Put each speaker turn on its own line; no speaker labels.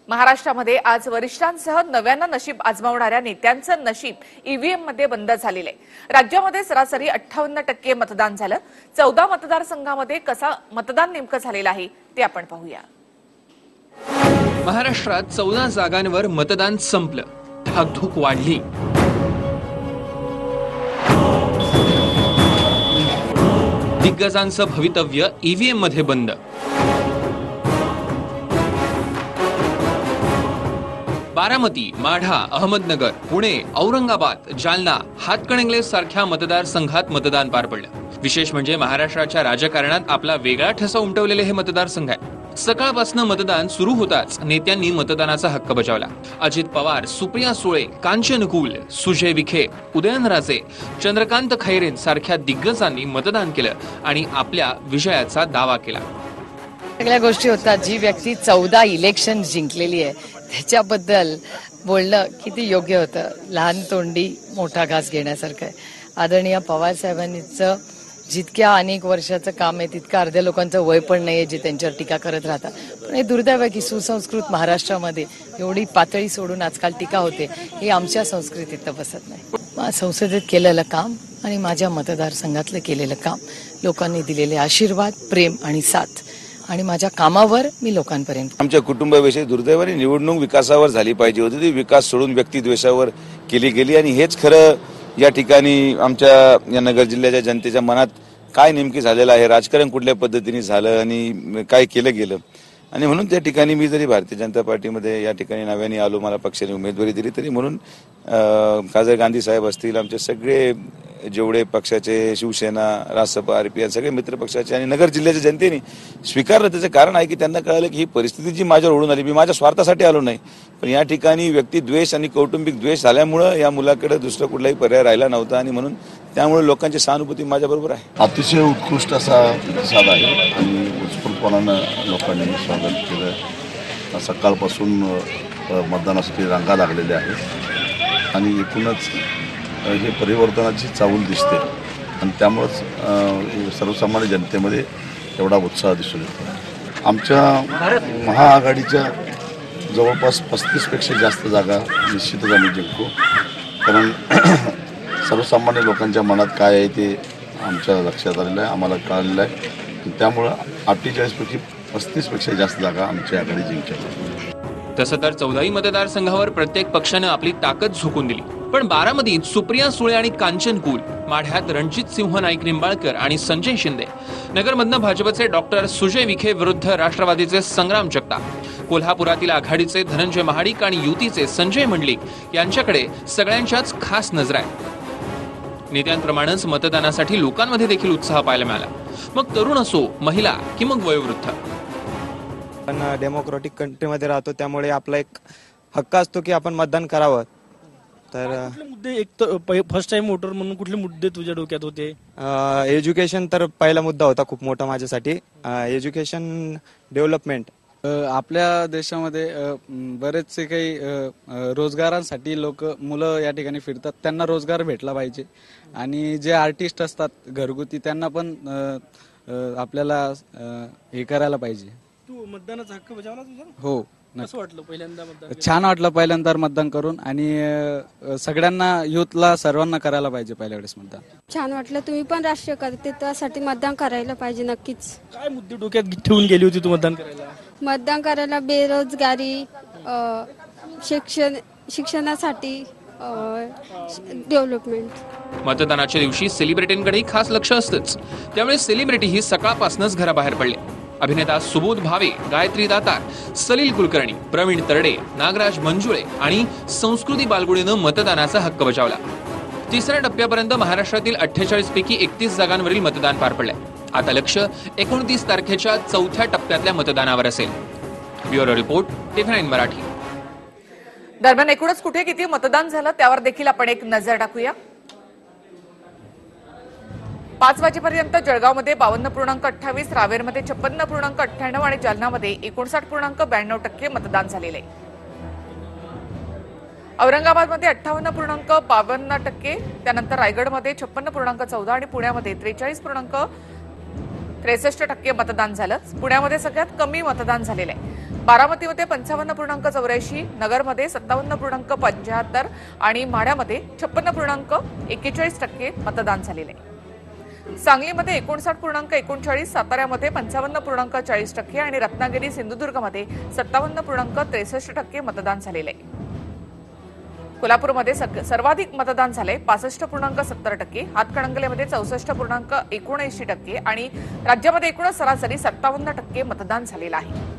महाराष्ट्रामध्ये आज वरिष्ठांसह नव्यानं नशीब आजमावणाऱ्या नेत्यांचं नशीब ईव्हीएम मध्ये बंद झालेलं आहे। राज्यामध्ये सरासरी 58% मतदान झालं। 14 मतदारसंघामध्ये कसा मतदान नेमकं झालेलं आहे ते आपण पाहूया।
महाराष्ट्रात 14 जागांवर मतदान संपलं, धाकधूक वाढली। दिग्गजांचं भवितव्य ईव्हीएम मध्ये बंद। बारामती, माढा, अहमदनगर, पुणे, औरंगाबाद, जालना, हातकणंगले सारख्या मतदारसंघात मतदान पार पडलं। विशेष म्हणजे महाराष्ट्राच्या राजकारणात आपला वेगळा ठसा उमटवलेले हे मतदारसंघ आहे। सकाळपासून मतदान सुरू होताच नेत्यांनी मतदानाचा हक्क बजावला। अजित पवार, सुप्रिया सुळे, कांचन कुल, सुजय विखे, उदयनराजे, चंद्रकांत खैरे सारख्या दिग्गजांनी मतदान केलं आणि आपल्या विजयाचा दावा केला।
सगळ्या गोष्टी होतात। जी व्यक्ती 14 इलेक्शन जिंकलेली आहे त्याच्याबद्दल बोलणं किती योग्य होतं। लहान तोंडी मोठा घास घेण्यासारखं आहे। आदरणीय पवार साहेबांचं जितक्या अनेक वर्षाचं काम आहे तितकं अर्ध्या लोकांचं वय पण नाहीये जे त्यांच्यावर टीका करत राहतात। पण हे दुर्दैव आहे की सुसंस्कृत महाराष्ट्रामध्ये एवढी पातळी सोडून आजकाल टीका होते, हे आमच्या संस्कृतीत बसत नाही। संसदेत केलेलं काम आणि माझ्या मतदारसंघातलं केलेलं काम, लोकांनी दिलेले आशीर्वाद, प्रेम आणि साथ आणि माझ्या कामावर मी लोकांपर्यंत।
आमच्या कुटुंबाविषयी दुर्दैवाने निवडणूक विकासावर झाली पाहिजे होती, ती विकास सोडून व्यक्तिद्वेषावर केली गेली आणि हेच खरं या ठिकाणी आमच्या या नगर जिल्ह्याच्या जनतेच्या मनात काय नेमकी झालेलं आहे, राजकारण कुठल्या पद्धतीने झालं आणि काय केलं गेलं। आणि म्हणून त्या ठिकाणी मी जरी भारतीय जनता पार्टीमध्ये या ठिकाणी नव्याने आलो, मला पक्षाने उमेदवारी दिली, तरी म्हणून खासदार गांधी साहेब असतील, आमचे सगळे जेवढे पक्षाचे शिवसेना, रासपा, आरपीआय सगळे मित्र पक्षाचे आणि नगर जिल्ह्याच्या जनतेने स्वीकारलं। त्याचं कारण आहे की त्यांना कळलं की ही परिस्थिती जी माझ्यावर ओढून आली, मी माझ्या स्वार्थासाठी आलो नाही, पण या ठिकाणी व्यक्ती द्वेष आणि कौटुंबिक द्वेष झाल्यामुळं या मुलाकडे दुसरा कुठलाही पर्याय राहिला नव्हता आणि म्हणून त्यामुळे लोकांची सहानुभूती माझ्याबरोबर आहे।
अतिशय उत्कृष्ट असा प्रतिसाद आहे आणि उत्स्फूर्तपणानं लोकांनी स्वागत केलं। सकाळपासून मतदानासाठी रांगा लागलेल्या आहेत आणि एकूणच हे परिवर्तनाची चाहूल दिसते आणि त्यामुळंच सर्वसामान्य जनतेमध्ये एवढा उत्साह दिसून येतो। आमच्या महाआघाडीच्या जवळपास 35पेक्षा जास्त जागा निश्चितच आम्ही जिंकू, कारण सर्वसामान्य लोकांच्या मनात काय आहे ते आमच्या लक्षात आलेलं आहे, आम्हाला कळलेलं आहे। त्यामुळं 48पैकी 35पेक्षा जास्त जागा आमची आघाडी जिंकली।
तसं तर 14 मतदारसंघावर प्रत्येक पक्षानं आपली ताकद झोकून दिली, पण बारामतीत सुप्रिया सुळे आणि कांचन कुल, माढ्यात रणजित सिंह नाईक निंबाळकर आणि संजय शिंदे, नगरमधनं भाजपचे डॉक्टर सुजय विखे विरुद्ध राष्ट्रवादीचे संग्राम जगताप, कोल्हापुरातील आघाडीचे धनंजय महाडिक आणि युतीचे संजय मंडलिक यांच्याकडे सगळ्यांच्याच खास नजर आहे। नेत्यांप्रमाणेच मतदानासाठी लोकांमध्ये देखील उत्साह पाहायला मिळाला, मग तरुण असो, महिला की मग वयोवृद्ध।
आपण डेमोक्रॅटिक कंट्रीमध्ये राहतो, त्यामुळे आपला एक हक्क असतो की आपण मतदान करावं। तर
मुद्दे, एक तर फर्स्ट टाइम वोटर म्हणून कुठले मुद्दे तुझ्या डोक्यात होते?
एज्युकेशन तर पहिला मुद्दा होता खूप मोठा माझ्यासाठी। Education, development.
आपल्या देशामध्ये बरेचसे काही रोजगारांसाठी मुलं या ठिकाणी फिरतात, त्यांना रोजगार भेटला पाहिजे आणि जे आर्टिस्ट असतात घरगुती त्यांना पण आपल्याला हे करायला पाहिजे।
तू मतदानाचा हक्क बजावला तुझा?
हो।
कसं वाटलं पहिल्यांदा मतदान?
छान वाटलं पहिल्यांदा मतदान करून आणि सगळ्यांना, युथला सर्वांना करायला पाहिजे पहिल्या वेळेस मतदान।
छान वाटलं। तुम्ही पण राष्ट्रीय करते त्यासाठी मतदान करायला पाहिजे नक्कीच।
काय मुद्दे डोक्यात ठेवून गेली होती तू मतदान करायला?
मतदान करायला बेरोजगारी, शिक्षणासाठी, डेव्हलपमेंट।
मतदानाच्या दिवशी सेलिब्रिटींकडे खास लक्ष असतंच, त्यामुळे सेलिब्रिटी ही सकाळपासूनच घराबाहेर पडले। अभिनेता सुबोध भावे, गायत्री दातार, सलील कुलकर्णी, प्रवीण तरडे, नागराज मंजुळे आणि संस्कृती बालगुडेनं मतदानाचा हक्क बजावला। तिसऱ्या टप्प्यापर्यंत महाराष्ट्रातील 48 पैकी 31 जागांवरील मतदान पार पडलंय। आता लक्ष 29 तारखेच्या 4थ्या टप्प्यातल्या मतदानावर असेल। Bureau report, TV9 Marathi.
दरम्यान एकूणच कुठे किती मतदान झालं त्यावर देखील आपण एक नजर टाकूया। 5 वाजेपर्यंत जळगावमध्ये 52.28, रावेरमध्ये 56.98 आणि जालनामध्ये 59.92% मतदान झालेले आहे। औरंगाबादमध्ये 58.52%, त्यानंतर रायगडमध्ये 56.14 आणि पुण्यामध्ये 43.63% मतदान झालं। पुण्यामध्ये सगळ्यात कमी मतदान झालेलं आहे। बारामतीमध्ये 55.84, नगरमध्ये 57.75 आणि माढ्यामध्ये 56.41% मतदान झालेले आहे. सांगलीमध्ये 59.39, साताऱ्यामध्ये 55.40% आणि रत्नागिरी सिंधुदुर्गमध्ये 57.63% मतदान झालेले आहे. कोल्हापूरमध्ये सर्वाधिक मतदान झाले 65.70%, हातकणंगलेमध्ये 64.79% आणि राज्यामध्ये एकूणच सरासरी 57% मतदान झालेलं आहे.